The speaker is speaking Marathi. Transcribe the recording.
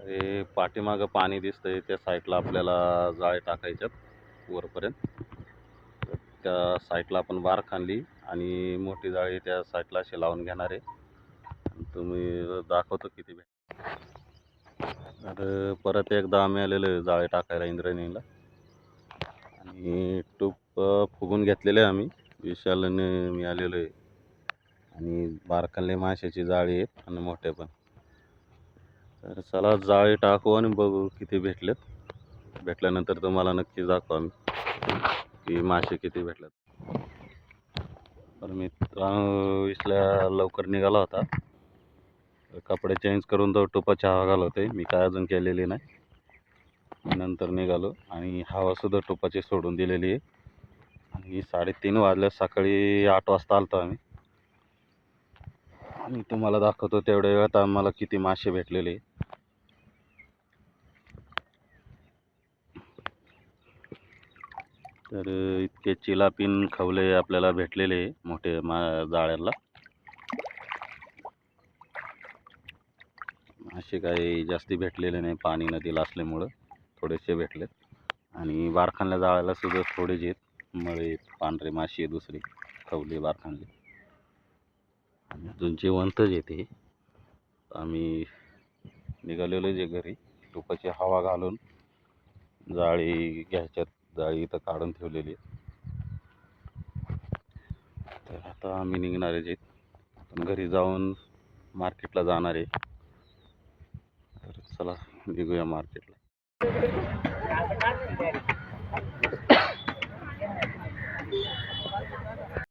हे पाठीमागं पाणी दिसतंय त्या साईडला आपल्याला जाळे टाकायच्यात वरपर्यंत. तर त्या साईडला आपण बार खाणली आणि मोठी जाळी त्या साईडला अशी लावून घेणार आहे. तुम्ही दाखवतो किती तर परत एकदा आम्ही आलेलो आहे जाळे टाकायला इंद्रायणीला आणि टूप फुगून घेतलेले आहे आम्ही. विशालने मी आलेलो आहे आणि बारकाले माशाची जाळी आहेत आणि मोठे पण. तर चला जाळी टाकू आणि बघू किती भेटलेत. भेटल्यानंतर तुम्हाला नक्की दाखवू आम्ही की मासे किती भेटलेत. तर मित्रांनो इथल्या लवकर निघाला होता. कपडे चेंज करून तो टोपाची हवा घालवते. मी काय अजून केलेली नाही. नंतर निघालो आणि हवासुद्धा टोपाची सोडून दिलेली आहे. आणि 3:30 वाजल्या. सकाळी 8 वाजता आलतो आम्ही. आणि तुम्हाला दाखवतो तेवढ्या वेळात आम्हाला किती मासे भेटलेले. तर इतके चिलापिन खवले आपल्याला भेटलेले मोठे जाळ्याला. मासे काही जास्ती भेटलेले नाही, पाणी नदीला असल्यामुळं थोडेसे भेटलेत. आणि बारखानल्या जाळ्याला सुद्धा थोडेच आहेत, मळे पांढरे मासे दुसरे खवले बारखानले आणि अजून जिवंतच येते. आम्ही निघालेलो जे घरी टोपाची हवा घालून जाळी घ्यायच्यात. जाळी इथं काढून ठेवलेली. तर आता आम्ही निघणार आहे. आपण घरी जाऊन मार्केटला जाणार आहे. तर चला निघूया मार्केटला.